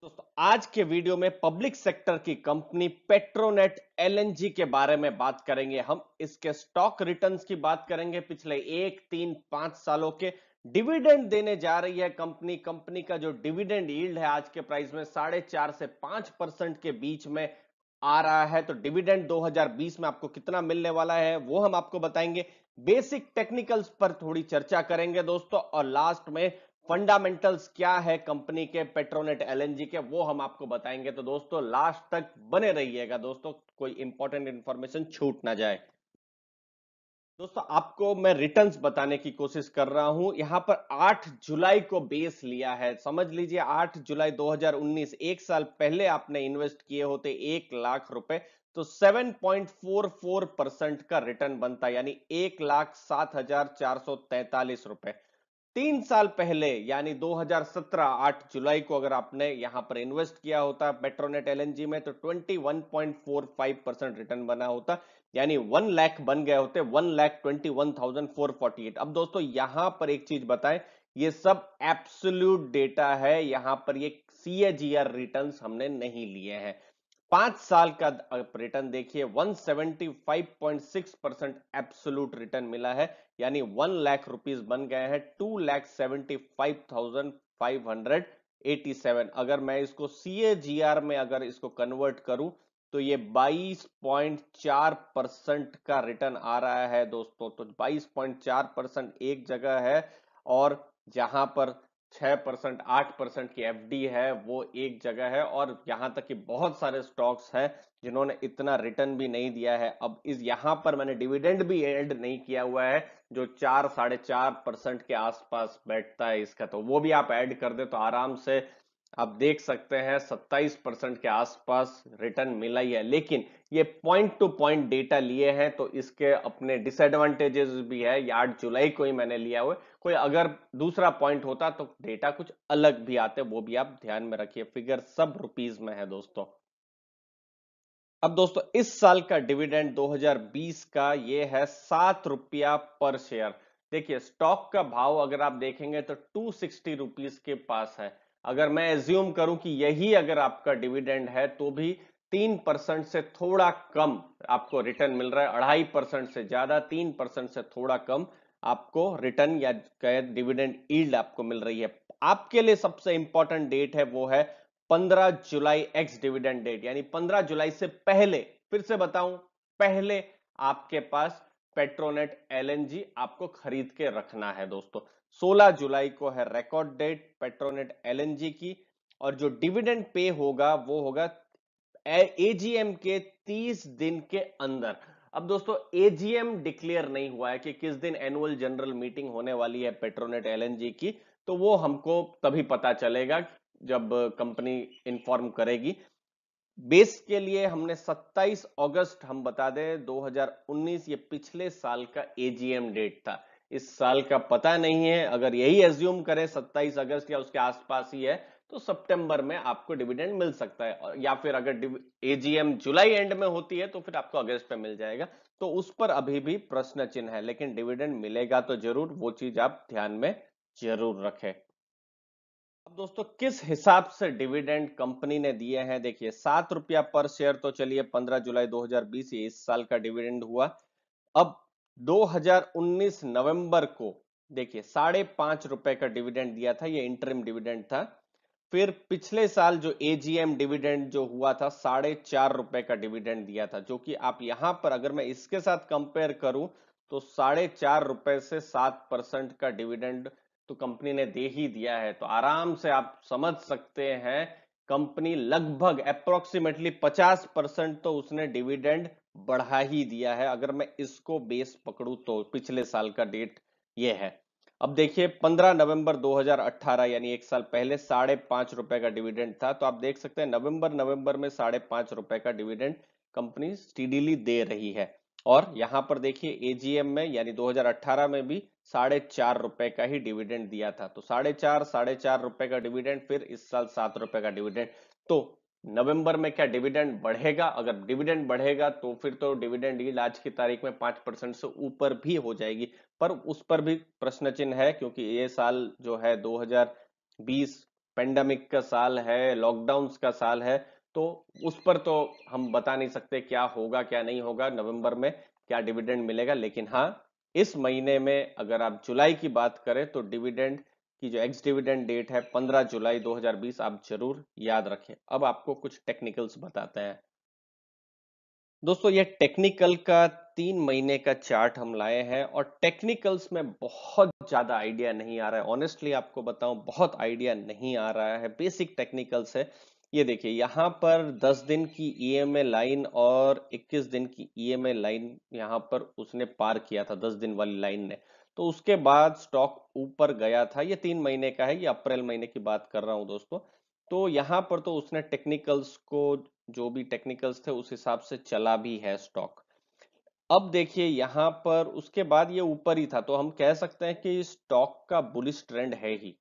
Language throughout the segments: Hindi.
दोस्तों आज के वीडियो में पब्लिक सेक्टर की कंपनी पेट्रोनेट एलएनजी के बारे में बात करेंगे। हम इसके स्टॉक रिटर्न्स की बात करेंगे, पिछले 1, 3, 5 सालों के डिविडेंड देने जा रही है कंपनी। कंपनी का जो डिविडेंड यील्ड है आज के प्राइस में 4.5 से 5% के बीच में आ रहा है। तो डिविडेंड 2020 में आपको कितना मिलने वाला है वो हम आपको बताएंगे। बेसिक टेक्निकल्स पर थोड़ी चर्चा करेंगे दोस्तों, और लास्ट में फंडामेंटल्स क्या है कंपनी के पेट्रोनेट एलएनजी के वो हम आपको बताएंगे। तो दोस्तों लास्ट तक बने रहिएगा दोस्तों, कोई इंपॉर्टेंट इंफॉर्मेशन छूट ना जाए। दोस्तों आपको मैं रिटर्न्स बताने की कोशिश कर रहा हूं। यहां पर 8 जुलाई को बेस लिया है, समझ लीजिए 8 जुलाई 2019, एक साल पहले आपने इन्वेस्ट किए होते 1 लाख रुपए, तो 7.44% का रिटर्न बनता, यानी 1,07,443 रुपए। 3 साल पहले यानी 2017 8 जुलाई को अगर आपने यहां पर इन्वेस्ट किया होता पेट्रोनेट एलएनजी में, तो 21.45% रिटर्न बना होता, यानी 1 लाख बन गए होते, 1,21,448। अब दोस्तों यहां पर एक चीज बताएं, ये सब एब्सोल्यूट डेटा है, यहां पर ये सीएजीआर रिटर्न्स हमने नहीं लिए हैं। 5 साल का रिटर्न देखिए, 175.6% एब्सोल्यूट रिटर्न मिला है, यानी 1 लाख रुपीस बन गए हैं, 2,75,587। अगर मैं इसको सीएजीआर में अगर इसको कन्वर्ट करूं तो ये 22.4% का रिटर्न आ रहा है दोस्तों। तो 22.4% एक जगह है, और जहां पर 6%, 8% की एफडी है वो एक जगह है, और यहां तक कि बहुत सारे स्टॉक्स हैं जिन्होंने इतना रिटर्न भी नहीं दिया है। अब इस यहां पर मैंने डिविडेंड भी ऐड नहीं किया हुआ है, जो 4, 4.5% के आसपास बैठता है इसका, तो वो भी आप ऐड कर दे तो आराम से आप देख सकते हैं 27% के आसपास रिटर्न मिला ही है। लेकिन ये पॉइंट टू पॉइंट डेटा लिए हैं, तो इसके अपने डिसएडवांटेजेस भी है। ये 8 जुलाई को ही मैंने लिया हुआ है, कोई अगर दूसरा पॉइंट होता तो डेटा कुछ अलग भी आते, वो भी आप ध्यान में रखिए। फिगर सब रुपीज में है दोस्तों। अब दोस्तों इस साल का डिविडेंड 2020 का ये है 7 रुपया पर शेयर। देखिए स्टॉक का भाव अगर आप देखेंगे तो 260 रुपीज के पास है। अगर मैं एज्यूम करूं कि यही अगर आपका डिविडेंड है, तो भी 3% से थोड़ा कम आपको रिटर्न मिल रहा है। 2.5% से ज्यादा, 3% से थोड़ा कम आपको रिटर्न या डिविडेंड यील्ड आपको मिल रही है। आपके लिए सबसे इंपॉर्टेंट डेट है वो है 15 जुलाई एक्स डिविडेंड डेट, यानी 15 जुलाई से पहले, फिर से बताऊं, पहले आपके पास पेट्रोनेट एलएनजी आपको खरीद के रखना है दोस्तों। 16 जुलाई को है रिकॉर्ड डेट पेट्रोनेट एलएनजी की, और जो डिविडेंड पे होगा वो होगा एजीएम के 30 दिन के अंदर। अब दोस्तों एजीएम डिक्लेयर नहीं हुआ है कि किस दिन एनुअल जनरल मीटिंग होने वाली है पेट्रोनेट एलएनजी की, तो वो हमको तभी पता चलेगा जब कंपनी इन्फॉर्म करेगी। बेस के लिए हमने 27 अगस्त हम बता दें 2019, ये पिछले साल का एजीएम डेट था। इस साल का पता नहीं है, अगर यही एज्यूम करें 27 अगस्त या उसके आसपास ही है, तो सितंबर में आपको डिविडेंड मिल सकता है, या फिर अगर एजीएम जुलाई एंड में होती है तो फिर आपको अगस्त में मिल जाएगा। तो उस पर अभी भी प्रश्न चिन्ह है, लेकिन डिविडेंड मिलेगा तो जरूर, वो चीज आप ध्यान में जरूर रखें। अब दोस्तों किस हिसाब से डिविडेंड कंपनी ने दिए हैं, देखिए 7 रुपया पर शेयर, तो चलिए 15 जुलाई 2020 ये इस साल का डिविडेंड हुआ। अब 2019 नवंबर को देखिए 5.5 रुपए का डिविडेंड दिया था, ये इंटरिम डिविडेंड था। फिर पिछले साल जो एजीएम डिविडेंड जो हुआ था 4.5 रुपए का डिविडेंड दिया था, जो कि आप यहां पर अगर मैं इसके साथ कंपेयर करूं तो 4.5 रुपए से 7% का डिविडेंड तो कंपनी ने दे ही दिया है। तो आराम से आप समझ सकते हैं कंपनी लगभग अप्रोक्सीमेटली 50% तो उसने डिविडेंड बढ़ा ही दिया है, अगर मैं इसको बेस पकड़ू तो पिछले साल का डेट ये है। अब देखिए 15 नवंबर 2018, यानी एक साल पहले 5.5 रुपए का डिविडेंड था, तो आप देख सकते हैं नवंबर में 5.5 रुपए का डिविडेंड कंपनी स्टीडीली दे रही है। और यहां पर देखिए एजीएम में यानी 2018 में भी 4.5 रुपए का ही डिविडेंड दिया था, तो 4.5 रुपए का डिविडेंड, फिर इस साल 7 रुपए का डिविडेंड। तो नवंबर में क्या डिविडेंड बढ़ेगा? अगर डिविडेंड बढ़ेगा तो फिर तो डिविडेंड यील्ड आज की तारीख में 5% से ऊपर भी हो जाएगी, पर उस पर भी प्रश्न चिन्ह है, क्योंकि ये साल जो है 2020 पेंडेमिक का साल है, लॉकडाउन्स का साल है, तो उस पर तो हम बता नहीं सकते क्या होगा क्या नहीं होगा, नवंबर में क्या डिविडेंड मिलेगा। लेकिन हाँ, इस महीने में अगर आप जुलाई की बात करें तो डिविडेंड की जो एक्स डिविडेंड डेट है 15 जुलाई 2020, आप जरूर याद रखें। अब आपको कुछ टेक्निकल्स बताते हैं दोस्तों। ये टेक्निकल का 3 महीने का चार्ट हम लाए हैं, और टेक्निकल्स में बहुत ज्यादा आइडिया नहीं आ रहा है, ऑनेस्टली आपको बताऊं बहुत आइडिया नहीं आ रहा है, बेसिक टेक्निकल्स है। ये देखिए यहाँ पर 10 दिन की ईएमए लाइन और 21 दिन की ईएमए लाइन यहाँ पर उसने पार किया था, 10 दिन वाली लाइन ने। तो उसके बाद स्टॉक ऊपर गया था। ये 3 महीने का है, ये अप्रैल महीने की बात कर रहा हूं दोस्तों। तो यहाँ पर तो उसने टेक्निकल्स को, जो भी टेक्निकल्स थे उस हिसाब से चला भी है स्टॉक। अब देखिए यहाँ पर उसके बाद ये ऊपर ही था, तो हम कह सकते हैं कि स्टॉक का बुलिश ट्रेंड है ही।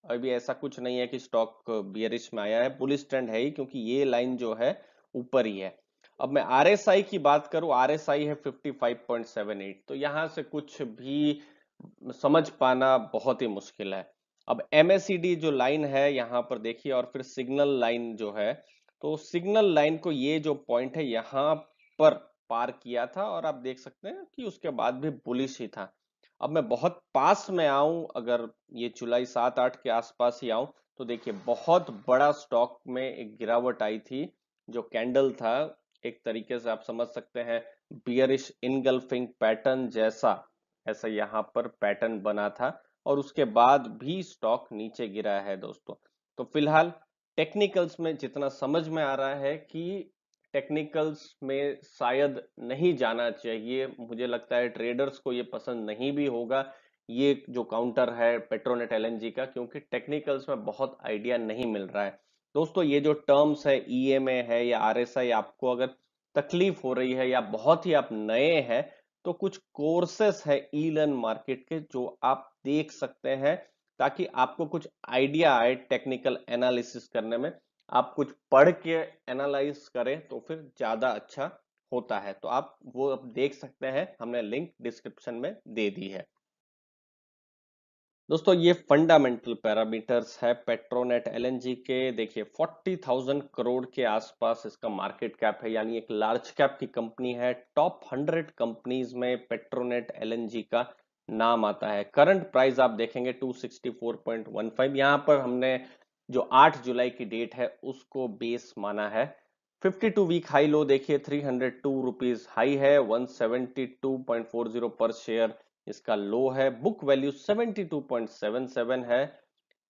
अभी ऐसा कुछ नहीं है कि स्टॉक बियरिश में आया है, बुलिश ट्रेंड है ही, क्योंकि ये लाइन जो है ऊपर ही है। अब मैं आरएसआई की बात करूं, आरएसआई है 55.78, तो यहां से कुछ भी समझ पाना बहुत ही मुश्किल है। अब एमएसीडी जो लाइन है यहाँ पर देखिए, और फिर सिग्नल लाइन जो है, तो सिग्नल लाइन को ये जो पॉइंट है यहाँ पर पार किया था, और आप देख सकते हैं कि उसके बाद भी बुलिश ही था। अब मैं बहुत पास में आऊं, अगर ये जुलाई 7-8 के आसपास ही आऊं, तो देखिए बहुत बड़ा स्टॉक में एक गिरावट आई थी, जो कैंडल था, एक तरीके से आप समझ सकते हैं बियरिश इनगल्फिंग पैटर्न जैसा, ऐसा यहाँ पर पैटर्न बना था, और उसके बाद भी स्टॉक नीचे गिरा है दोस्तों। तो फिलहाल टेक्निकल्स में जितना समझ में आ रहा है कि टेक्निकल्स में शायद नहीं जाना चाहिए, मुझे लगता है ट्रेडर्स को ये पसंद नहीं भी होगा ये जो काउंटर है पेट्रोनेट एलएनजी का, क्योंकि टेक्निकल्स में बहुत आइडिया नहीं मिल रहा है दोस्तों। ये जो टर्म्स है ईएमए है या आरएसआई, आपको अगर तकलीफ हो रही है या बहुत ही आप नए हैं, तो कुछ कोर्सेस है ई लर्न मार्केट के जो आप देख सकते हैं, ताकि आपको कुछ आइडिया आए टेक्निकल एनालिसिस करने में। आप कुछ पढ़ के एनालाइज करें तो फिर ज्यादा अच्छा होता है। तो आप वो अब देख सकते हैं, हमने लिंक डिस्क्रिप्शन में दे दी है दोस्तों। ये फंडामेंटल पैरामीटर्स है पेट्रोनेट एलएनजी के। देखिए 40,000 करोड़ के आसपास इसका मार्केट कैप है, यानी एक लार्ज कैप की कंपनी है। टॉप 100 कंपनीज में पेट्रोनेट एलएनजी का नाम आता है। करंट प्राइस आप देखेंगे 264.15, यहाँ पर हमने जो 8 जुलाई की डेट है उसको बेस माना है। 52 वीक हाई लो देखिए 302 रुपीज हाई है, 172.40 पर शेयर इसका लो है। बुक वैल्यू 72.77 है।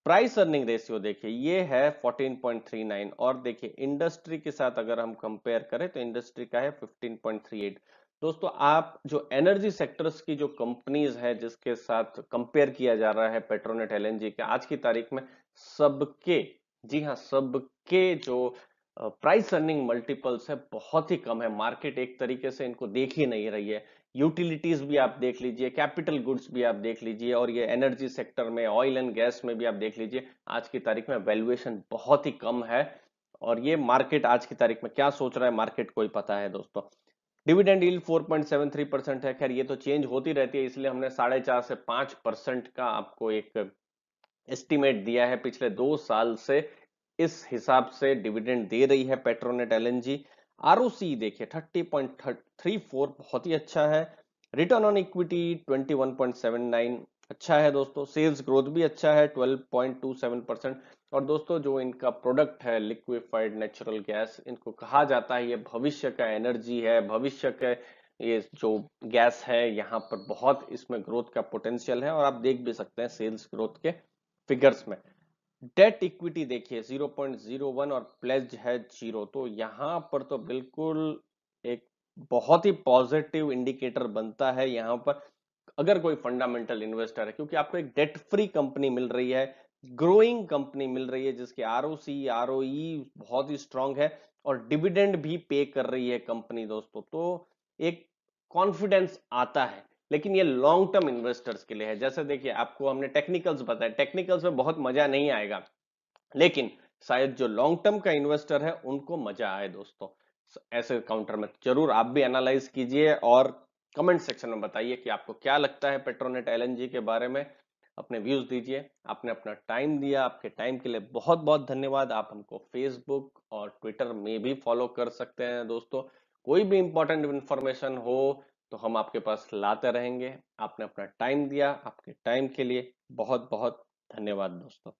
प्राइस अर्निंग रेशियो देखिए ये है 14.39, और देखिए इंडस्ट्री के साथ अगर हम कंपेयर करें तो इंडस्ट्री का है 15.38। दोस्तों आप जो एनर्जी सेक्टर्स की जो कंपनीज है जिसके साथ कंपेयर किया जा रहा है पेट्रोनेट एलएनजी के आज की तारीख में, सबके, जी हाँ सबके जो प्राइस अर्निंग मल्टीपल्स है बहुत ही कम है। मार्केट एक तरीके से इनको देख ही नहीं रही है। यूटिलिटीज भी आप देख लीजिए, कैपिटल गुड्स भी आप देख लीजिए, और ये एनर्जी सेक्टर में ऑयल एंड गैस में भी आप देख लीजिए, आज की तारीख में वैल्यूएशन बहुत ही कम है। और ये मार्केट आज की तारीख में क्या सोच रहा है, मार्केट को ही पता है दोस्तों। डिविडेंड यील्ड 4.73% है। खैर ये तो चेंज होती रहती है, इसलिए हमने 4.5 से 5% का आपको एक एस्टिमेट दिया है। पिछले 2 साल से इस हिसाब से डिविडेंड दे रही है पेट्रोनेट एलएनजी। आरओसी देखिए 30.34, बहुत ही अच्छा है। रिटर्न ऑन इक्विटी 21.79, अच्छा है दोस्तों। सेल्स ग्रोथ भी अच्छा है 12.27%। और दोस्तों जो इनका प्रोडक्ट है लिक्विफाइड नेचुरल गैस, इनको कहा जाता है ये भविष्य का एनर्जी है, भविष्य के ये जो गैस है, यहाँ पर बहुत इसमें ग्रोथ का पोटेंशियल है, और आप देख भी सकते हैं सेल्स ग्रोथ के फिगर्स में। डेट इक्विटी देखिए 0.01 और प्लेज है 0, तो यहां पर तो बिल्कुल एक बहुत ही पॉजिटिव इंडिकेटर बनता है यहाँ पर अगर कोई फंडामेंटल इन्वेस्टर है, क्योंकि आपको एक डेट फ्री कंपनी मिल रही है, ग्रोइंग कंपनी मिल रही है, जिसके आरओसी आरओई बहुत ही स्ट्रांग है, और डिविडेंड भी पे कर रही है कंपनी दोस्तों। तो एक कॉन्फिडेंस आता है। लेकिन ये लॉन्ग टर्म इन्वेस्टर्स के लिए है। जैसे देखिए आपको हमने टेक्निकल्स बताया, टेक्निकल्स में बहुत मजा नहीं आएगा, लेकिन शायद जो लॉन्ग टर्म का इन्वेस्टर है उनको मजा आए दोस्तों। ऐसे काउंटर में जरूर आप भी एनालाइज कीजिए, और कमेंट सेक्शन में बताइए कि आपको क्या लगता है पेट्रोनेट एलएनजी के बारे में। अपने व्यूज दीजिए। आपने अपना टाइम दिया, आपके टाइम के लिए बहुत बहुत धन्यवाद। आप हमको फेसबुक और ट्विटर में भी फॉलो कर सकते हैं दोस्तों। कोई भी इंपॉर्टेंट इंफॉर्मेशन हो तो हम आपके पास लाते रहेंगे। आपने अपना टाइम दिया, आपके टाइम के लिए बहुत बहुत धन्यवाद दोस्तों।